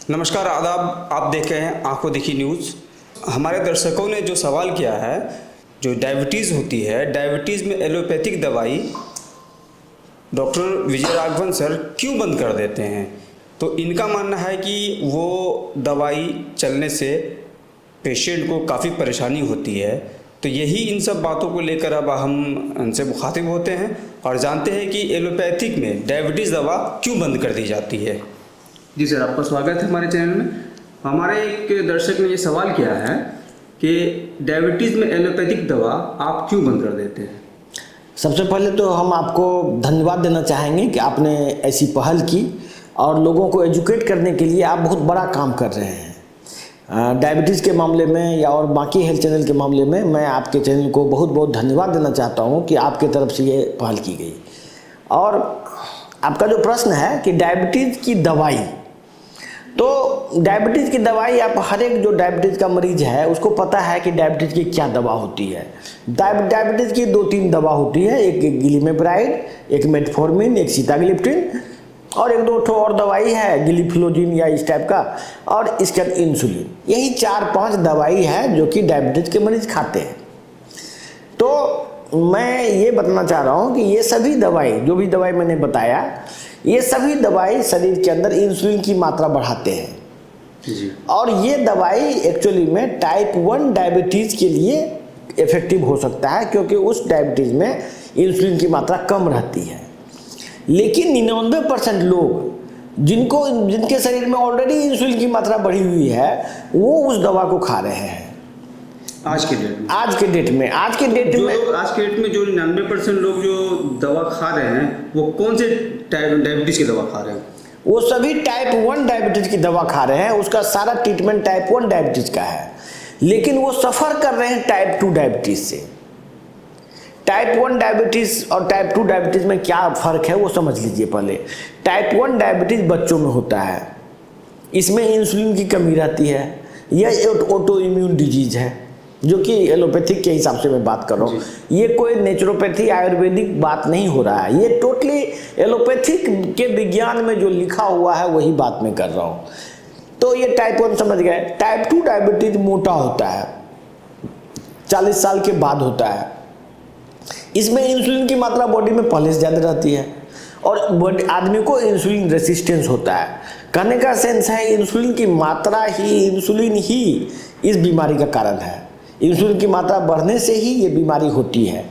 नमस्कार, आदाब। आप देख रहे हैं आंखों देखी न्यूज़। हमारे दर्शकों ने जो सवाल किया है, जो डायबिटीज़ होती है, डायबिटीज़ में एलोपैथिक दवाई डॉक्टर विजय राघवन सर क्यों बंद कर देते हैं। तो इनका मानना है कि वो दवाई चलने से पेशेंट को काफ़ी परेशानी होती है। तो यही इन सब बातों को लेकर अब हम उनसे मुखातिब होते हैं और जानते हैं कि एलोपैथिक में डायबिटीज़ दवा क्यों बंद कर दी जाती है। जी सर, आपका स्वागत है हमारे चैनल में। हमारे एक दर्शक ने ये सवाल किया है कि डायबिटीज़ में एलोपैथिक दवा आप क्यों बंद कर देते हैं। सबसे पहले तो हम आपको धन्यवाद देना चाहेंगे कि आपने ऐसी पहल की और लोगों को एजुकेट करने के लिए आप बहुत बड़ा काम कर रहे हैं। डायबिटीज़ के मामले में या और बाकी हेल्थ चैनल के मामले में मैं आपके चैनल को बहुत बहुत धन्यवाद देना चाहता हूं कि आपके तरफ से ये पहल की गई। और आपका जो प्रश्न है कि डायबिटीज़ की दवाई, तो डायबिटीज़ की दवाई आप हर एक जो डायबिटीज़ का मरीज है उसको पता है कि डायबिटीज़ की क्या दवा होती है। डायबिटीज़ की 2-3 दवा होती है, एक ग्लिमेप्राइड, एक मेटफॉर्मिन, एक सीताग्लिप्टिन और एक दो और दवाई है गिलिफ्लोजिन या इस टाइप का, और इसके बाद इंसुलिन। यही 4-5 दवाई है जो कि डायबिटीज़ के मरीज खाते हैं। तो मैं ये बताना चाह रहा हूँ कि ये सभी दवाई, जो भी दवाई मैंने बताया, ये सभी दवाई शरीर के अंदर इंसुलिन की मात्रा बढ़ाते हैं जी। और ये दवाई एक्चुअली में टाइप 1 डायबिटीज़ के लिए इफेक्टिव हो सकता है, क्योंकि उस डायबिटीज़ में इंसुलिन की मात्रा कम रहती है। लेकिन 99% लोग जिनके शरीर में ऑलरेडी इंसुलिन की मात्रा बढ़ी हुई है, वो उस दवा को खा रहे हैं आज के डेट में जो 99% लोग जो दवा खा रहे हैं, वो कौन से डायबिटीज़ की दवा खा रहे हैं। वो सभी टाइप 1 डायबिटीज़ की दवा खा रहे हैं। उसका सारा ट्रीटमेंट टाइप 1 डायबिटीज़ का है, लेकिन वो सफ़र कर रहे हैं टाइप 2 डायबिटीज़ से। टाइप 1 डायबिटीज़ और टाइप 2 डायबिटीज़ में क्या फ़र्क है वो समझ लीजिए पहले। टाइप 1 डायबिटीज़ बच्चों में होता है, इसमें इंसुलिन की कमी रहती है। यह ऑटो इम्यून डिजीज़ है, जो कि एलोपैथिक के हिसाब से मैं बात कर रहा हूँ। ये कोई नेचुरोपैथी आयुर्वेदिक बात नहीं हो रहा है, ये टोटली एलोपैथिक के विज्ञान में जो लिखा हुआ है वही बात मैं कर रहा हूँ। तो ये टाइप 1 समझ गए। टाइप 2 डायबिटीज मोटा होता है, 40 साल के बाद होता है। इसमें इंसुलिन की मात्रा बॉडी में पहले से ज़्यादा रहती है और आदमी को इंसुलिन रेसिस्टेंस होता है। कहने का सेंस है इंसुलिन की मात्रा इंसुलिन ही इस बीमारी का कारण है। इंसुलिन की मात्रा बढ़ने से ही ये बीमारी होती है।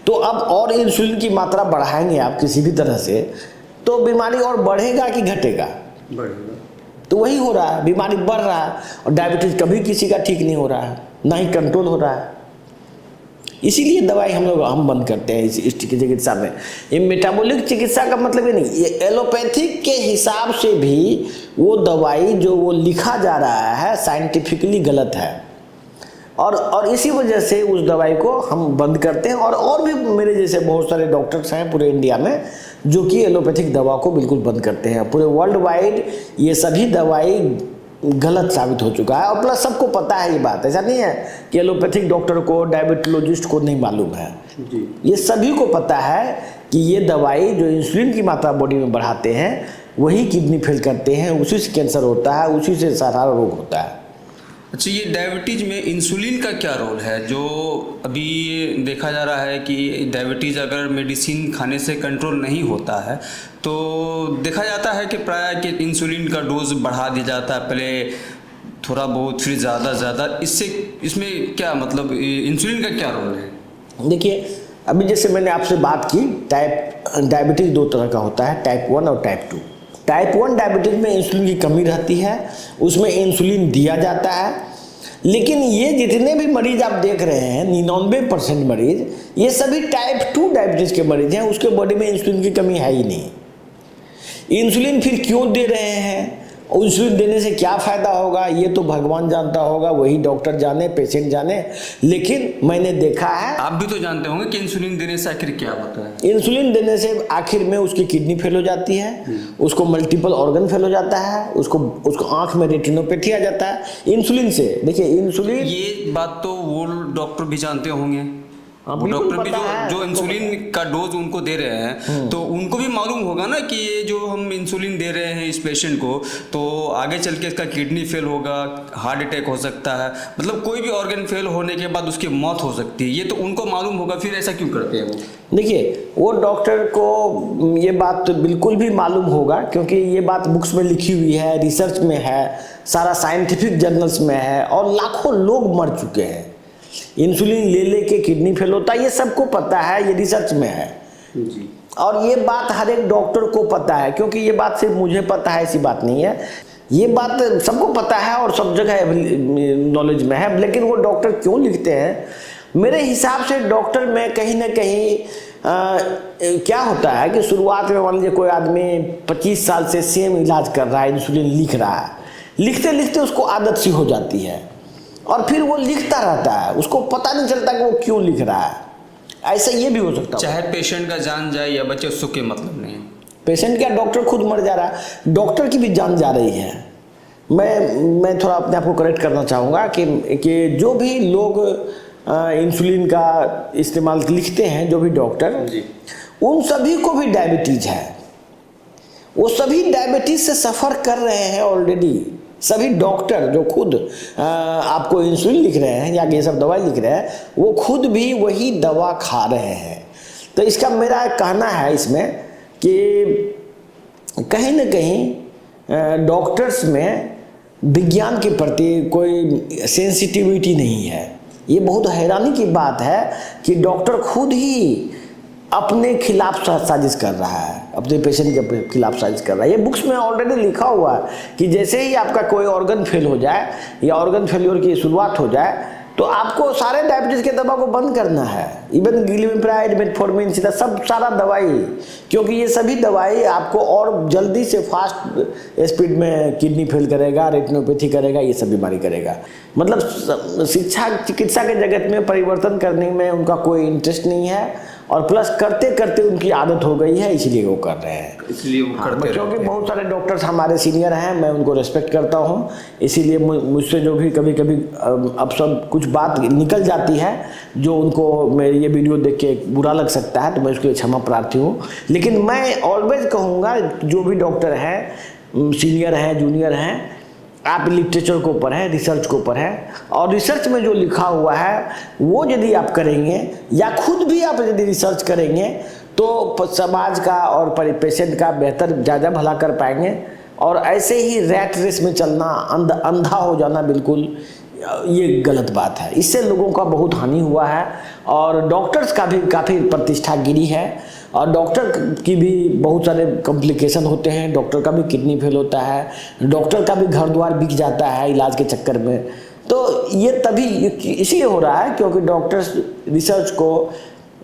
तो अब और इंसुलिन की मात्रा बढ़ाएंगे आप किसी भी तरह से, तो बीमारी और बढ़ेगा कि घटेगा? बढ़ेगा। तो वही हो रहा है, बीमारी बढ़ रहा है और डायबिटीज़ कभी किसी का ठीक नहीं हो रहा है, ना ही कंट्रोल हो रहा है। इसीलिए दवाई हम बंद करते हैं इस चिकित्सा में। ये मेटाबॉलिक चिकित्सा का मतलब ये नहीं, ये एलोपैथिक के हिसाब से भी वो दवाई जो वो लिखा जा रहा है साइंटिफिकली गलत है, और इसी वजह से उस दवाई को हम बंद करते हैं। और भी मेरे जैसे बहुत सारे डॉक्टर्स हैं पूरे इंडिया में जो कि एलोपैथिक दवा को बिल्कुल बंद करते हैं। पूरे वर्ल्ड वाइड ये सभी दवाई गलत साबित हो चुका है। और प्लस सबको पता है ये बात, ऐसा नहीं है कि एलोपैथिक डॉक्टर को, डायबिटोलॉजिस्ट को नहीं मालूम है जी। ये सभी को पता है कि ये दवाई जो इंसुलिन की मात्रा बॉडी में बढ़ाते हैं वही किडनी फेल करते हैं, उसी से कैंसर होता है, उसी से सारा रोग होता है। अच्छा, ये डायबिटीज़ में इंसुलिन का क्या रोल है? जो अभी देखा जा रहा है कि डायबिटीज़ अगर मेडिसिन खाने से कंट्रोल नहीं होता है तो देखा जाता है कि प्राय कि इंसुलिन का डोज बढ़ा दिया जाता है, पहले थोड़ा बहुत फिर ज़्यादा। इसमें क्या मतलब इंसुलिन का क्या रोल है? देखिए, अभी जैसे मैंने आपसे बात की, डायबिटीज़ 2 तरह का होता है, टाइप 1 और टाइप 2। टाइप 1 डायबिटीज़ में इंसुलिन की कमी रहती है, उसमें इंसुलिन दिया जाता है। लेकिन ये जितने भी मरीज आप देख रहे हैं, 99% मरीज, ये सभी टाइप 2 डायबिटीज़ के मरीज हैं। उसके बॉडी में इंसुलिन की कमी है ही नहीं। इंसुलिन फिर क्यों दे रहे हैं, इंसुलिन देने से क्या फ़ायदा होगा, ये तो भगवान जानता होगा, वही डॉक्टर जाने, पेशेंट जाने। लेकिन मैंने देखा है, आप भी तो जानते होंगे कि इंसुलिन देने से आखिर क्या होता है। इंसुलिन देने से आखिर में उसकी किडनी फेल हो जाती है, उसको मल्टीपल ऑर्गन फेल हो जाता है, उसको आंख में रेटिनोपैथी आ जाता है इंसुलिन से। देखिए, इंसुलिन, ये बात तो वो डॉक्टर भी जानते होंगे। हाँ, वो बिल्कुल डॉक्टर भी पता है, जो उनको इंसुलिन का डोज उनको दे रहे हैं तो उनको भी मालूम होगा ना कि ये जो हम इंसुलिन दे रहे हैं इस पेशेंट को तो आगे चल के इसका किडनी फेल होगा, हार्ट अटैक हो सकता है, मतलब कोई भी ऑर्गन फेल होने के बाद उसकी मौत हो सकती है। ये तो उनको मालूम होगा, फिर ऐसा क्यों करते हैं वो? देखिए, वो डॉक्टर को ये बात तो बिल्कुल भी मालूम होगा, क्योंकि ये बात बुक्स में लिखी हुई है, रिसर्च में है, सारा साइंटिफिक जर्नल्स में है, और लाखों लोग मर चुके हैं। इंसुलिन ले के किडनी फेल होता है, ये सबको पता है, ये रिसर्च में है जी। और ये बात हर एक डॉक्टर को पता है, क्योंकि ये बात सिर्फ मुझे पता है ऐसी बात नहीं है, ये बात सबको पता है और सब जगह नॉलेज में है। लेकिन वो डॉक्टर क्यों लिखते हैं? मेरे हिसाब से डॉक्टर में कहीं ना कहीं क्या होता है कि शुरुआत में मान लीजिए कोई आदमी 25 साल से सेम इलाज कर रहा है, इंसुलिन लिख रहा है, लिखते लिखते उसको आदत सी हो जाती है और फिर वो लिखता रहता है, उसको पता नहीं चलता कि वो क्यों लिख रहा है। ऐसा ये भी हो सकता है, चाहे पेशेंट का जान जाए या बचे, उसको कोई मतलब नहीं है। पेशेंट क्या, डॉक्टर खुद मर जा रहा है, डॉक्टर की भी जान जा रही है। मैं थोड़ा अपने आप को करेक्ट करना चाहूँगा कि जो भी लोग इंसुलिन का इस्तेमाल लिखते हैं, जो भी डॉक्टर, उन सभी को भी डायबिटीज है, वो सभी डायबिटीज से सफ़र कर रहे हैं ऑलरेडी। सभी डॉक्टर जो खुद आपको इंसुलिन लिख रहे हैं या ये सब दवाई लिख रहे हैं, वो खुद भी वही दवा खा रहे हैं। तो इसका मेरा एक कहना है इसमें कि कहीं ना कहीं डॉक्टर्स में विज्ञान के प्रति कोई सेंसिटिविटी नहीं है। ये बहुत हैरानी की बात है कि डॉक्टर खुद ही अपने खिलाफ साजिश कर रहा है, अपने पेशेंट के खिलाफ साजिश कर रहा है। ये बुक्स में ऑलरेडी लिखा हुआ है कि जैसे ही आपका कोई ऑर्गन फेल हो जाए या ऑर्गन फेल्योर की शुरुआत हो जाए तो आपको सारे डायबिटीज़ के दवा को बंद करना है, इवन ग्लिमिप्राइड, मेटफॉर्मिन, सब सारा दवाई, क्योंकि ये सभी दवाई आपको और जल्दी से फास्ट स्पीड में किडनी फेल करेगा, रेटिनोपैथी करेगा, ये सब बीमारी करेगा। मतलब चिकित्सा के जगत में परिवर्तन करने में उनका कोई इंटरेस्ट नहीं है और प्लस करते करते उनकी आदत हो गई है, इसलिए वो कर रहे हैं। इसलिए वो करते क्योंकि बहुत सारे डॉक्टर्स हमारे सीनियर हैं, मैं उनको रिस्पेक्ट करता हूँ, इसीलिए मुझसे जो भी कभी कभी अब सब कुछ बात निकल जाती है जो उनको मेरी ये वीडियो देख के बुरा लग सकता है, तो मैं उसके लिए क्षमा प्रार्थी हूँ। लेकिन मैं ऑलवेज कहूँगा, जो भी डॉक्टर हैं, सीनियर हैं, जूनियर हैं, आप लिटरेचर को पढ़ें, रिसर्च को पढ़ें, और रिसर्च में जो लिखा हुआ है वो यदि आप करेंगे या खुद भी आप यदि रिसर्च करेंगे तो समाज का और पेशेंट का बेहतर ज़्यादा भला कर पाएंगे। और ऐसे ही रैट रेस में चलना, अंधा हो जाना, बिल्कुल ये गलत बात है। इससे लोगों का बहुत हानि हुआ है और डॉक्टर्स का भी काफ़ी प्रतिष्ठा गिरी है और डॉक्टर की भी बहुत सारे कॉम्प्लिकेशन होते हैं। डॉक्टर का भी किडनी फेल होता है, डॉक्टर का भी घर द्वार बिक जाता है इलाज के चक्कर में। तो ये तभी इसलिए हो रहा है क्योंकि डॉक्टर्स रिसर्च को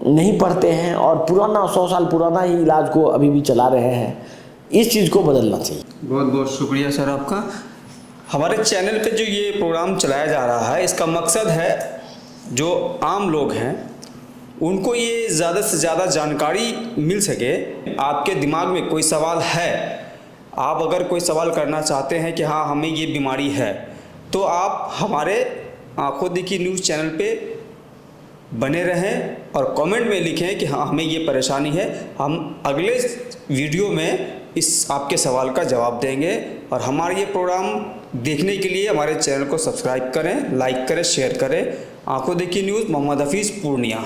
नहीं पढ़ते हैं और पुराना 100 साल पुराना ही इलाज को अभी भी चला रहे हैं। इस चीज़ को बदलना चाहिए। बहुत बहुत शुक्रिया सर आपका। हमारे चैनल पे जो ये प्रोग्राम चलाया जा रहा है, इसका मकसद है जो आम लोग हैं उनको ये ज़्यादा से ज़्यादा जानकारी मिल सके। आपके दिमाग में कोई सवाल है, आप अगर कोई सवाल करना चाहते हैं कि हाँ हमें ये बीमारी है, तो आप हमारे आंखों देखी न्यूज़ चैनल पे बने रहें और कमेंट में लिखें कि हाँ हमें ये परेशानी है। हम अगले वीडियो में इस आपके सवाल का जवाब देंगे। और हमारे ये प्रोग्राम देखने के लिए हमारे चैनल को सब्सक्राइब करें, लाइक करें, शेयर करें। आंखों देखी न्यूज़, मोहम्मद हफीज़, पूर्णिया।